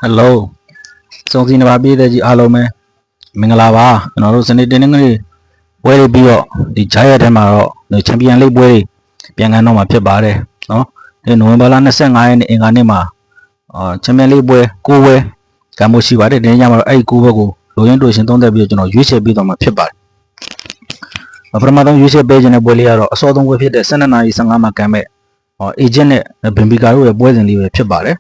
Hello, so xin chào bây giờ chị alo me, mình là ba, nó rồi xin đến những người quay đi bio, đi chạy ở mà rồi, người champion lấy quay, bây giờ nó mà phải bảo đấy, nó, để nói bao lần sẽ ngay này mà, champion lấy quay, cô quay, cả một số vấn đề nhà mà ai cô cô, đối với đối tượng trong đại biểu cho nó duy trì bây giờ mà phải bảo, và mà trong duy trì bây giờ này quay rồi, số đông quay phải sẽ là này sang mà cái mẹ, agent này, bên bị cái rồi quay dần đi phải bảo đấy.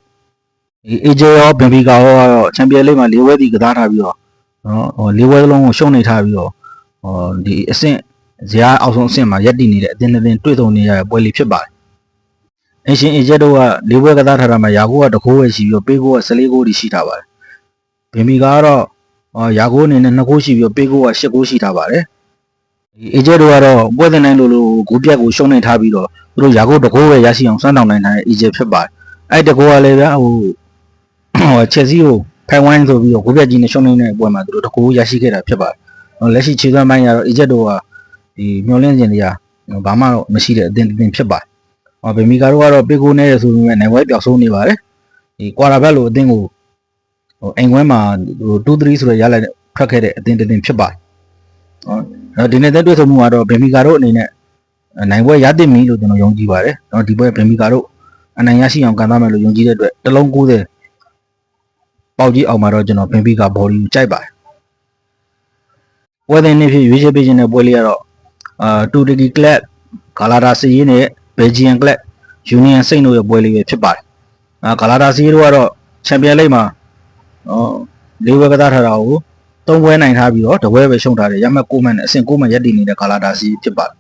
AJ ဘင်ဖီကာရောချန်ပီယံလိဂ်မှာ၄ဝဲတီကစားထားပြီးတော့နော်၄ဝဲလုံးကိုရှုံးနေထားပြီးတော့ဒီအဆင့်ဇယားအောက်ဆုံးအဆင့်မှာရပ်တည်နေတဲ့အသင်းတစ်သင်းတွေ့ဆုံနေရတဲ့ပွဲလေးဖြစ်ပါတယ်။အင်ရှင် AJ တို့က၄ဝဲကစားထားတာမှာယာကိုကတကိုးပဲရှိပြီးတော့ပေးကိုက14ဂိုးထိရှိထားပါတယ်။ဘင်ဖီကာကတော့ယာကိုအနေနဲ့2ဂိုးရှိပြီးတော့ပေးကိုက8ဂိုးရှိထားပါတယ်။ဒီ AJ တို့ကတော့ပွဲစဉ်တိုင်းလိုဂိုးပြတ်ကိုရှုံးနေထားပြီးတော့သူတို့ယာကိုတကိုးပဲရရှိအောင်စွမ်းတောင်းနိုင်တဲ့ AJ ဖြစ်ပါတယ်။အဲ့တကိုးကလည်းဗျာချက်စီကိုဖိုင်ဝိုင်းဆိုပြီးတော့ကိုပြက်ကြီးနဲ့ရှုံးနေတဲ့ပွဲမှာသူတို့တကူရရှိခဲ့တာဖြစ်ပါတယ်လက်ရှိခြေစွမ်းပိုင်းကတော့ Egypt တို့ကဒီမျောလင့်ခြင်းတွေကဘာမှတော့မရှိတဲ့အသင်းတစ်သင်းဖြစ်ပါတယ်ဗေမီကာတို့ကတော့ပေကိုနဲ့ဆိုပေမဲ့နိုင်ဝဲပျောက်ဆုံးနေပါတယ်ဒီကွာတာဘက်လိုအသင်းကိုအိမ်ခွဲမှာ2-3ဆိုရရလိုက်ဖတ်ခဲ့တဲ့အသင်းတစ်သင်းဖြစ်ပါတယ်ဒီနေ့တဲ့တွေ့ဆုံမှုကတော့ဗေမီကာတို့အနေနဲ့နိုင်ဝဲရသင့်ပြီလို့ကျွန်တော်ယုံကြည်ပါတယ်ဒီပွဲဗေမီကာတို့အနိုင်ရရှိအောင်ကန်သားမယ်လို့ယုံကြည်တဲ့အတွက်တလုံး90ပေါက်ကြီးအောင်မှာတော့ကျွန်တော်ဘင်ဖီကာဘော်ဒီကိုကြိုက်ပါတယ်ပွဲစဉ်နေ့ဖြစ်ရွေးချယ်ပေးခြင်းတဲ့ပွဲလေးကတော့တူတီကလပ်ဂါလာတာစီးနဲ့ဘယ်ဂျီယန်ကလပ်ယူနီယံစိတ်တို့ရဲ့ပွဲလေးပဲဖြစ်ပါတယ်ဂါလာတာစီးတို့ကတော့ချန်ပီယံလိဂ်မှာ၄ဝဲကစားထားတာကို၃ပွဲနိုင်ထားပြီးတော့တပွဲပဲရှုံးထားတယ်ရမှတ်9မှတ်နဲ့အဆင့်9မှတ်ရပ်တည်နေတဲ့ဂါလာတာစီးဖြစ်ပါတယ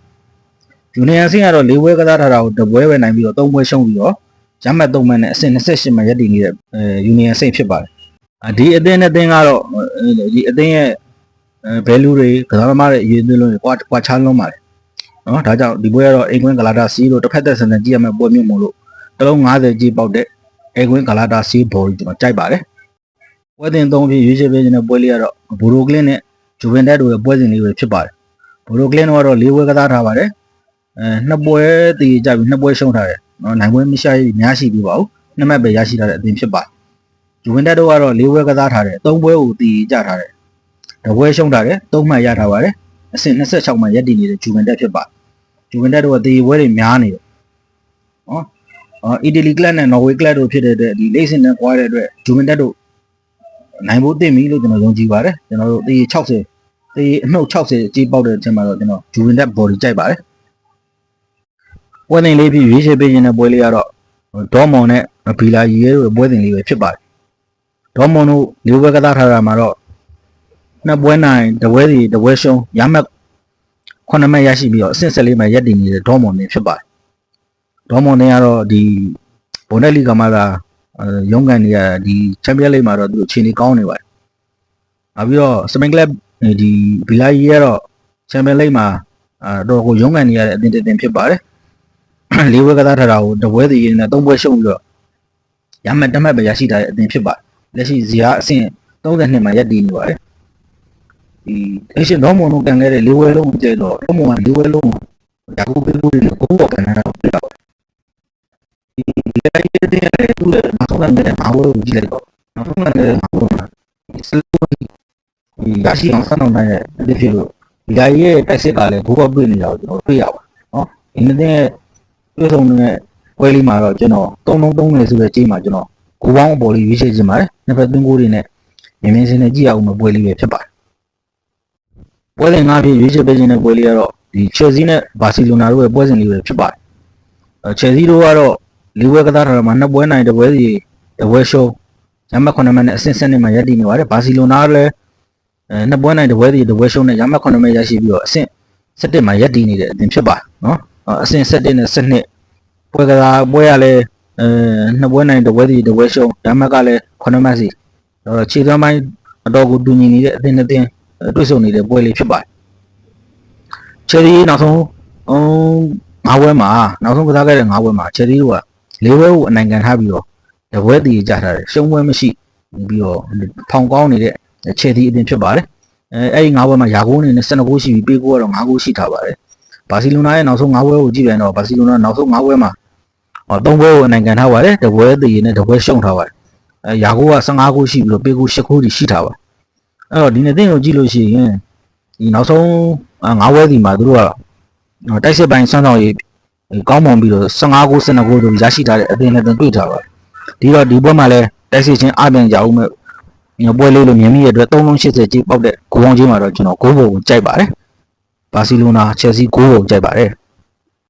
်ယူနီယံစိတ်ကတော့၄ဝဲကစားထားတာကိုတပွဲပဲနိုင်ပြီးတော့၃ပွဲရှုံးပြီးတော့ရမှတ်3မှတ်နဲ့အဆင့်28မှတ်ရပ်တည်နေတဲ့ယူနီယံစိတ်ဖြစ်ပါတယ်ဒီအသင်းနဲ့အသင်းကတော့ဒီအသင်းရဲ့ value တွေကစားသမားတွေအရေးအသွေးလုံးတွေကွာခြားလုံးပါတယ်နော်ဒါကြောင့်ဒီပွဲကတော့အိမ်ကွင်းဂလာတာစီလို့တစ်ဖက်သက်ဆန်ဆန်ကြည့်ရမယ့်ပွဲမျိုးမို့လို့တလုံး90ကြီးပေါက်တဲ့အိမ်ကွင်းဂလာတာစီဘော်ကြီးကျွန်တော်ကြိုက်ပါတယ်ပွဲတင်3ဖြစ်ရွေးချယ်ပေးခြင်းတဲ့ပွဲလေးကတော့ဘူရိုကလင်းနဲ့ဂျူဗင်တက်တို့ရဲ့ပွဲစဉ်လေးပဲဖြစ်ပါတယ်ဘူရိုကလင်းတို့ကတော့၄ပွဲကစားထားပါတယ်2ပွဲတည်ကြပြီး2ပွဲရှုံးထားတယ်နော်နိုင်ပွဲမရှိများရှိပြီးပါဘူး2မှတ်ပဲရရှိထားတဲ့အသင်းဖြစ်ပါတယ်ဂျူဗင်တက်တို့ကတော့၄ပွဲကစားထားတယ်3ပွဲကိုတည်ကြထားတယ်တပွဲရှုံးထားတယ်3မှတ်ရထားပါတယ်အဆင့်26မှတ်ရပ်တည်နေတဲ့ဂျူဗင်တက်ဖြစ်ပါတယ်ဂျူဗင်တက်တို့ကတည်ပွဲတွေများနေတယ်အီတလီကလပ်နဲ့နော်ဝေးကလပ်တို့ဖြစ်တဲ့အတွက်ဒီလိမ့်စင်နဲ့ကွာတဲ့အတွက်ဂျူဗင်တက်တို့နိုင်ဖို့တင်ပြီလို့ကျွန်တော်ယုံကြည်ပါတယ်ကျွန်တော်တို့တည်60တည်အနှုတ်60အကြီးပေါက်တဲ့အချိန်မှာတော့ကျွန်တော်ဂျူဗင်တက်ဘော်ဒီကြိုက်ပါတယ်ပွဲစဉ်လေးဖြစ်ရွေးချယ်ပေးခြင်းတဲ့ပွဲလေးကတော့ဒေါ်မွန်နဲ့ဘီလာရီရဲ့ပွဲစဉ်လေးပဲဖြစ်ပါတယ်ဒေါ်မွန်တို့၄ပွဲကစားထားတာမှာတော့2ပွဲနိုင်တပွဲစီတပွဲရှုံးရမှတ်9မှတ်ရရှိပြီးတော့အဆင့်14မှတ်ရပ်တည်နေတဲ့ဒေါ်မွန်နေဖြစ်ပါတယ်ဒေါ်မွန်နေကတော့ဒီဘွန်ဒက်လီဂါမှာကရုံးကန်နေရဒီချန်ပီယံလိဂ်မှာတော့သူအခြေအနေကောင်းနေပါတယ်နောက်ပြီးတော့စပိန်ကလပ်ဒီဘီလာရီကတော့ချန်ပီယံလိဂ်မှာတော့ကိုရုံးကန်နေရတဲ့အသင်းတစ်သင်းဖြစ်ပါတယ်၄ပွဲကစားထားတာကိုတပွဲစီနဲ့3ပွဲရှုံးပြီးတော့ရမှတ်1မှတ်ပဲရရှိထားတဲ့အသင်းဖြစ်ပါတယ်လက်ရှိဇီယာအဆင့်32မှာရပ်တည်နေပါတယ်ဒီအရှင်ဒေါ်မွန်တို့ကန်ခဲ့တဲ့၄ဝဲလုံးကျဲတော့ဒေါ်မွန်က၄ဝဲလုံးယာကူပေးဖို့ကိုပေါ်ကန်တာတော့ပြတော့ဒီလိုက်တဲ့တဲ့သူလည်းနောက်ဆုံးကနေမှာဝဲကိုကြည့်လိုက်တော့နောက်ဆုံးကနေမှာဝဲမှာစလို့ဒီရရှိအောင်ဆက်အောင်နိုင်တဲ့ဖြစ်လို့ဒီလိုက်ရဲ့တက်စစ်ကလည်းဘောပွင့်နေတာကိုကျွန်တော်တွေ့ရပါနော်ဒီနေ့တွေ့ဆုံနေတဲ့ပွဲလေးမှာတော့ကျွန်တော်3-3နေဆိုတဲ့ကြေးမှာကျွန်တော်ကိုပေါင်းအပေါ်လေးရွေးချယ်ခြင်းပါတယ်နှစ်ဖက်သွင်းကိုတွေနဲ့မြင်းမြင်းစင်းနဲ့ကြည့်အောင်ပွဲလေးပဲဖြစ်ပါတယ်ပွဲစဉ်၅ဖြစ်ရွေးချယ်ပေးခြင်းတဲ့ပွဲလေးကတော့ဒီချယ်ဆီနဲ့ဘာစီလိုနာတို့ရဲ့ပွဲစဉ်လေးပဲဖြစ်ပါတယ်ချယ်ဆီတို့ကတော့၄ပွဲကစားထားတာမှာ2ပွဲနိုင်တစ်ပွဲစီတစ်ပွဲရှုံးရမှတ်9မှတ်နဲ့အဆင့်7မှာရပ်တည်နေပါတယ်ဘာစီလိုနာကလည်း2ပွဲနိုင်တစ်ပွဲစီတစ်ပွဲရှုံးနဲ့ရမှတ်9မှတ်ရရှိပြီးတော့အဆင့်7မှာရပ်တည်နေတဲ့အသင်းဖြစ်ပါတယ်နော်အဆင့်7နဲ့7ပွဲကစားပွဲရလဲ2ပွဲနိုင်တစ်ပွဲစီတစ်ပွဲရှုံးရမှတ်ကလည်း9မှတ်စီခြေသွမ်းပိုင်းအတော်ကိုတူညီနေတဲ့အသင်းတွေ့ဆုံနေတဲ့ပွဲလေးဖြစ်ပါတယ်ချယ်ရီနောက်ဆုံး5ပွဲမှာနောက်ဆုံးကစားခဲ့တဲ့5ပွဲမှာချယ်ရီတို့က4ပွဲကိုအနိုင်ခံထားပြီးတော့တပွဲတည်ကြထားတယ်ရှုံးပွဲမရှိပြီးတော့ဖောင်ကောင်းနေတဲ့ချယ်ရီအသင်းဖြစ်ပါတယ်အဲ့ဒီ5ပွဲမှာယာကိုးနေနဲ့12ဂိုးရှိပြီးပေးကိုကတော့5ဂိုးရှိထားပါတယ်ဘာစီလိုနာရဲ့နောက်ဆုံး5ပွဲကိုကြည့်ပြန်တော့ဘာစီလိုနာနောက်ဆုံး5ပွဲမှာ3ပွဲကိုအနိုင်ခံထားပါတယ်တပွဲတည်နဲ့တပွဲရှုံးထားပါတယ် ရာဂိုးက15ဂိုးရှိပြီးတော့ပေဂိုး10ဂိုးရှိထားပါအဲ့တော့ဒီနေ့အသင်းကိုကြည့်လို့ရှိရင်ဒီနောက်ဆုံး9ဝဲစီမှာသူတို့ကတိုက်စစ်ပိုင်းဆွမ်းဆောင်ရေးကောင်းမွန်ပြီးတော့15ဂိုး12ဂိုးတို့ရရှိထားတဲ့အသင်းနဲ့တွေ့ထားပါဒီတော့ဒီဘက်မှာလည်းတိုက်စစ်ချင်းအပြင်ကြအောင်မဲ့ပွဲလေးလိုမြင်မိရတဲ့အတွက်3-80ကြီးပေါက်တဲ့ဂိုးပေါင်းကြီးမှာတော့ကျွန်တော်ဂိုးပုံကိုကြိုက်ပါတယ်ဘာစီလိုနာချယ်ဆီဂိုးပုံကြိုက်ပါတယ်